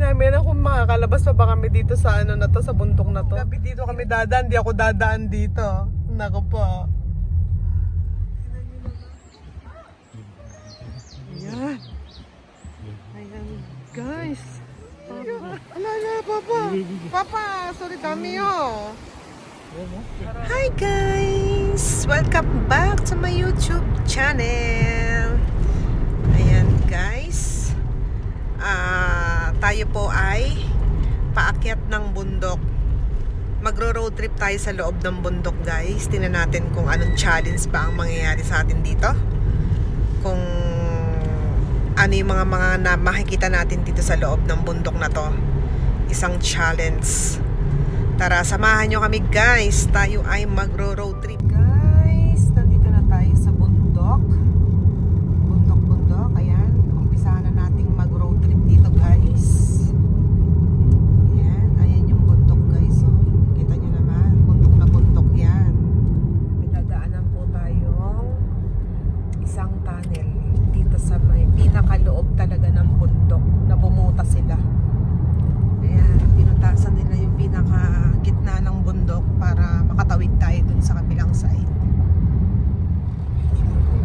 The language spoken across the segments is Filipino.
namin kung makakalabas pa ba kami dito sa ano na to, sa bundok na to. Gabi dito kami dadaan, di ako dadaan dito. Nako po. Ayan. Ayan, guys. Papa. Ala, Papa. Papa, sorry, dami oh. Hi guys! Welcome back to my YouTube channel. Ayan guys. Tayo po ay paakyat ng bundok. Magro-road trip tayo sa loob ng bundok guys. Tingnan natin kung anong challenge ba ang mangyayari sa atin dito. Kung ano yung mga na makikita natin dito sa loob ng bundok na to. Isang challenge. Tara, samahan nyo kami guys. Tayo ay magro-road trip. Guys, nandito na tayo sa bundok. Bundok. Ayan, umpisahan na nating mag-road trip dito guys. Ayan yung bundok guys. Oh. Kita nyo naman, bundok na bundok yan. May dadaanan po tayong isang tunnel dito sa may pinakaloob talaga ng bundok na bumuta sila. Ayan, pinuntasan nila yung pinaka-gitna ng bundok para makatawid tayo dun sa kabilang side.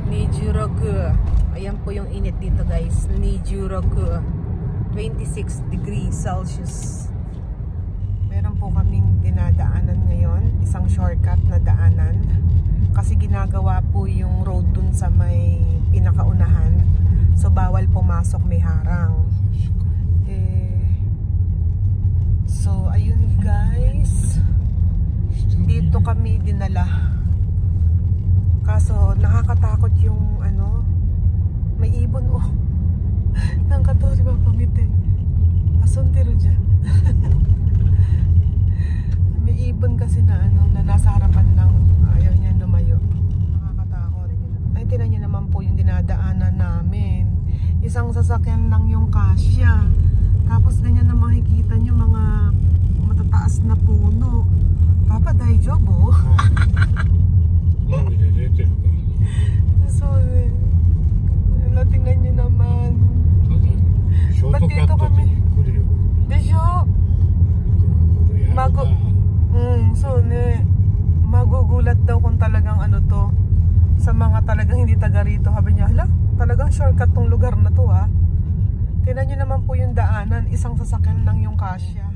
Nijuroku. Ayan po yung init dito guys. Nijuroku. 26 degrees Celsius. Meron po kaming dinadaanan ngayon. Isang shortcut na daanan. Kasi ginagawa po yung road dun sa may pinakaunahan. So bawal pumasok, may harang. So, ayun guys. Dito kami dinala. Kaso, nakakatakot yung ano, may ibon oh. Nang kato, di ba pamite? Asuntiro dyan. May ibon kasi na ano, na nasa harapan ng ayaw niya lumayo. Nakakatakot. Ay, tinan niyo naman po yung dinadaanan namin. Isang sasakyan lang yung kasya. Tapos ganyan na makikita nyo mga matataas na puno. Papa, daijobo? So, tingnan nyo naman. Ba't dito kami? Desyo? Magugulat daw kung talagang ano to. Sa mga talagang hindi taga rito. Sabi niya, hala, talagang shortcut tong lugar na to ha. Tingnan nyo naman po yung daanan. Isang sasakyan lang yung kasya.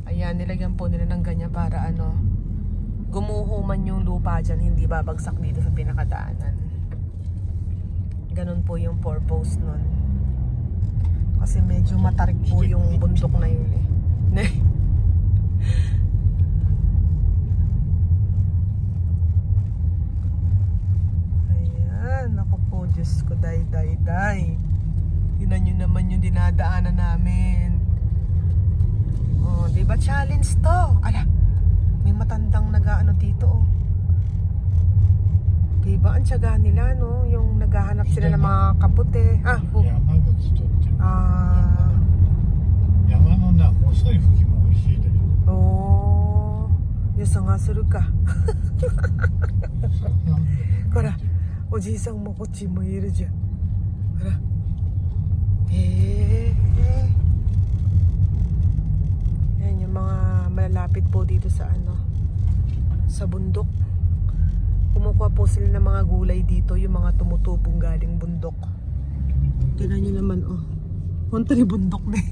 Ayan, nilagyan po nila ng ganyan para ano, gumuho man yung lupa dyan, hindi babagsak dito sa pinakadaanan. Ganun po yung purpose nun. Kasi medyo matarik po yung bundok na yun eh. Ayan, ako po, Diyos ko, day. Tingnan nyo naman yung dinadaanan namin. Oh, diba challenge to? Ala, may matandang nag-ano dito oh. Diba ang tiyaga nila no? Yung naghahanap sila ng mga kapote. Oh, yusa nga suru ka. Kora, oji-san mo kochi mo iru dyan. Kora. Yan yung mga malalapit po dito sa ano, sa bundok. Kumukuha po sila ng mga gulay dito, yung mga tumutubong galing bundok. Tingnan nyo naman oh, punta ni bundok na eh.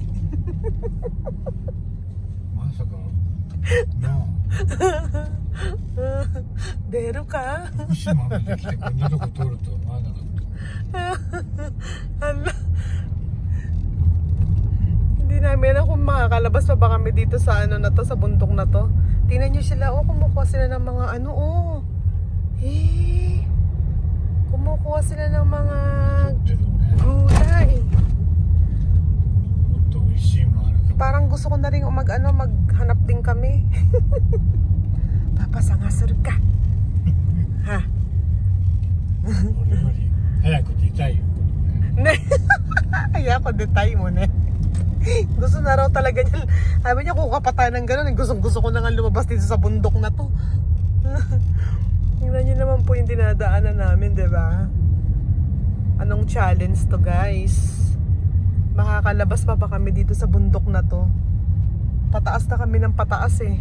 Masaka no. Dero ka. Hala. Hindi namin kung makakalabas pa ba kami dito sa ano na to, sa bundok na to. Tingnan nyo sila oh, kumukuha sila ng mga ano oh. Kumukuha sila ng mga gulay. Parang gusto ko na rin maghanap din kami. Papasangasur ka. Ha? Hayako detay. Hayako detay mo na. Gusto na raw talaga niya. Sabi niya kung kapatayan ng gano'n, gusto ko na nga lumabas dito sa bundok na to. Tingnan niyo naman po yung dinadaanan namin, diba? Anong challenge to guys? Makakalabas pa ba kami dito sa bundok na to? Pataas na kami ng pataas eh.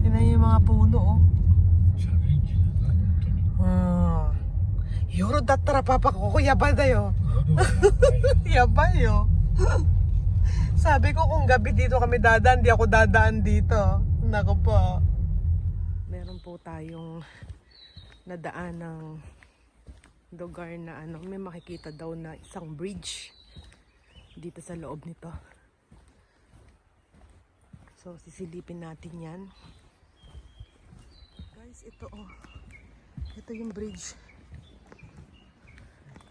Yan na yung mga puno oh. チャレンジだな、本当に。夜だったらパパここやばいだよ。夜はやばいよ。 Yabay oh. Sabi ko kung gabi dito kami dadaan, di ako dadaan dito. Nako po. Meron po tayong nadaan ng lugar na ano, may makikita daw na isang bridge dito sa loob nito. So sisilipin natin yan. Guys, ito oh. Ito yung bridge.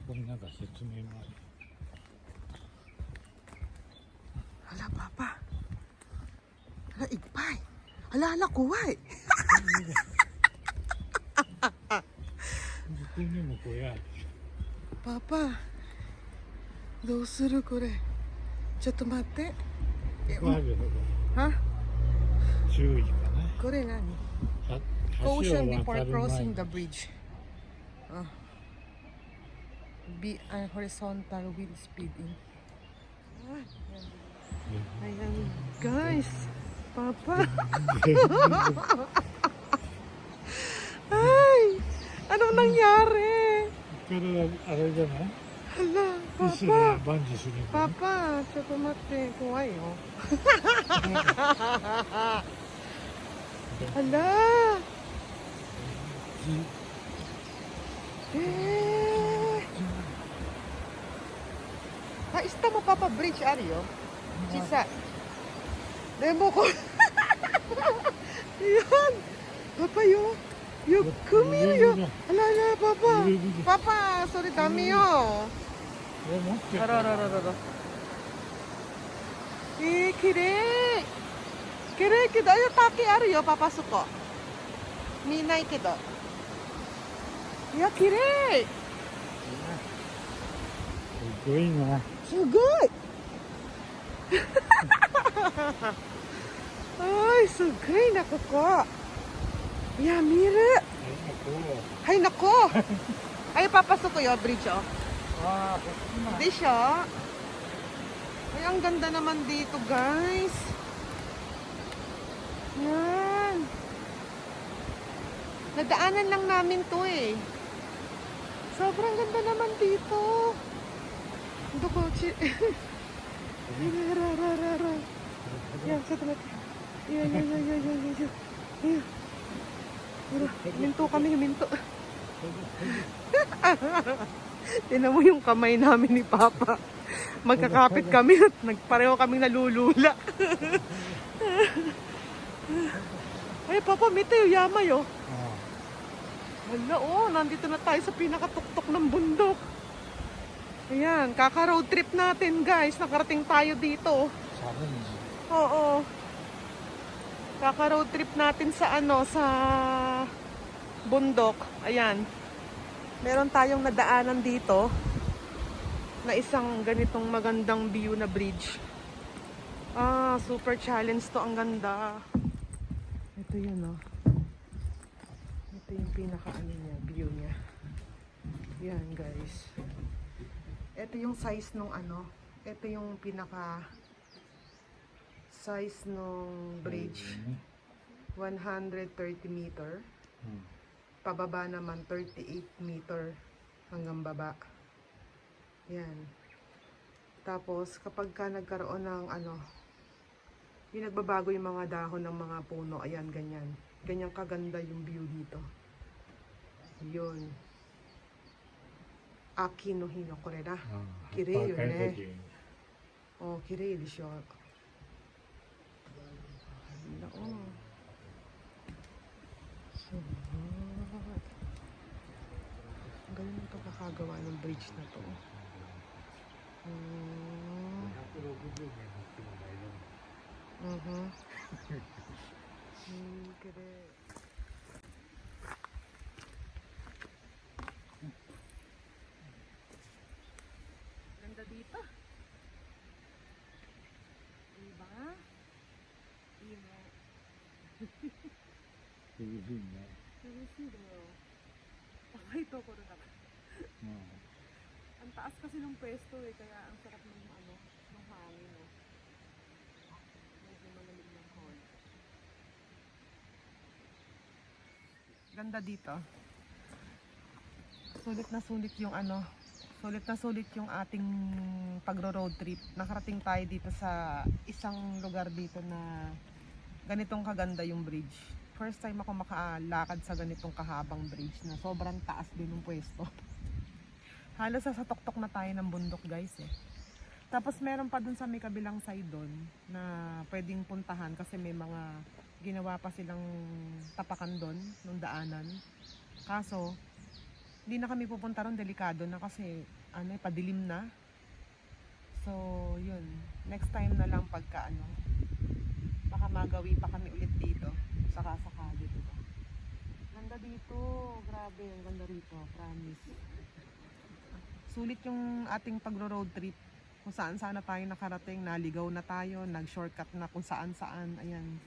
ここになんか説明もある。 Hala, Papa. Hala, igpay. Hala, kuway. ここにもこれある。 Papa, どうするこれ。ちょっと待って。ここあるよ、ここ。は注意かな。これ何は Caution 橋を before 渡る前 crossing に the bridge. Be horizontal wheel speeding. Ayan, guys. Papa. Ay! Anong nangyari? ここからあれじゃない？ Hala, 石が Papa. バンジーするんだね。 Papa, ちょっと待って。怖いよ。Hala! Ista mo Papa bridge あるよ。小さい。でもこyan! Papa yo! よく見るよ。あらら、パパ、それダメよ。これ持ってるあららららら。綺麗。綺麗けど、あ竹あるよ、パパそこ。見ないけど。いや、綺麗。すごいな。すごい。おい、すごいな、ここ。いや、見る。はい、nako. Ay, papasok ko yung bridge, oh. Ah,こっちな。 Di siya. Ay, ang ganda naman dito, guys. Yan. Nadaanan lang namin to, eh. Sobrang ganda naman dito. Ito ko, Yan, sa talat. Yan. Yan. Huminto kami, huminto. Tinan mo yung kamay namin ni Papa. Magkakapit kami at nagpareho kaming nalulula. Ay, Papa, mito yung yamay, oh. Hala, oh, nandito na tayo sa pinakatuktok ng bundok. Ayan, kaka-road trip natin, guys. Nakarating tayo dito. Oo. Kaka-road trip natin sa sa bundok. Ayan. Meron tayong nadaanan dito na isang ganitong magandang view na bridge. Super challenge to. Ang ganda. Ito yun, oh. Ito yung niya, view niya. Yan, guys. Ito yung size nung ito yung size nung bridge. 130 meter. Pababa naman 38 meter hanggang baba. Yan. Tapos kapag ka nagkaroon ng yung nagbabago yung mga dahon ng mga puno, ayan, ganyan. Ganyan kaganda yung view dito. Yun. Aki no hino kore na. Kirei yo ne. Oh, kirei desho. Oo. Sunod. Galing ito kakagawa ng bridge na to. Ganda dito. Diba? Imo. 涼しいね。涼しいだよ。高いところだから。Ang taas kasi ng pwesto, eh, kaya ang sarap ng Ganda dito. Sulit na sulit yung ano, sulit na sulit yung ating pagro-road trip. Nakarating tayo dito sa isang lugar dito na ganitong kaganda yung bridge. First time ako makalakad sa ganitong kahabang bridge na sobrang taas din ng pwesto. Halos sa tuktok na tayo ng bundok guys eh. Tapos meron pa dun sa may kabilang side dun na pwedeng puntahan kasi may mga ginawa pa silang tapakan dun nung daanan. Kaso hindi na kami pupunta ron, delikado na kasi ano, padilim na. So, yun. Next time na lang pagka ano, baka magawi pa kami ulit dito. Saka-sakali dito. Ganda dito. Grabe, ang ganda rito. Promise. Sulit yung ating pagro-road trip. Kung saan-saan na tayo nakarating. Naligaw na tayo. Nag-shortcut na kung saan-saan. Ayan.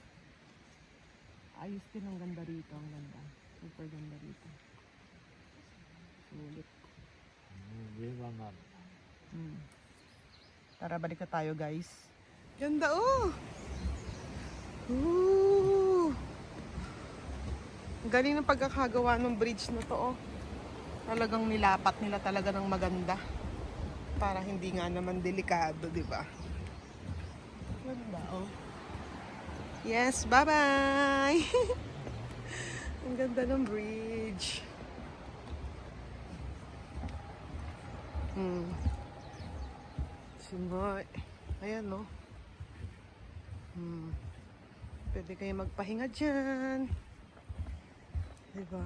Ayos din ang ganda rito. Ang ganda. Super ganda rito. Sulit. Hindi naman. Tara, balik na tayo guys. Ganda oh! Ooh! Galing ng pagkakagawa ng bridge na to oh. Talagang nilapat nila talaga ng maganda. Para hindi nga naman delikado, di ba? Ganda oh. Yes, bye-bye! Ang ganda ng bridge. Simoy. Ayan, no? Pwede kayo magpahinga dyan. Diba?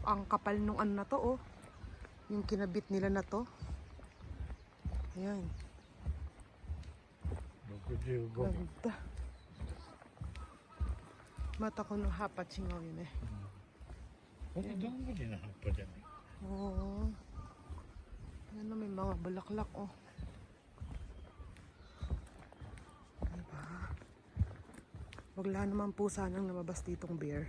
Ang kapal nung ano na to, oh. Yung kinabit nila na to. Ayan. Ganda. Mata ko nung hapat singaw yun eh. Bakit doon mo din pa dyan? Oo. Ano, may mga bulaklak, oh. Diba? Wala naman po sanang lumabas ditong bear.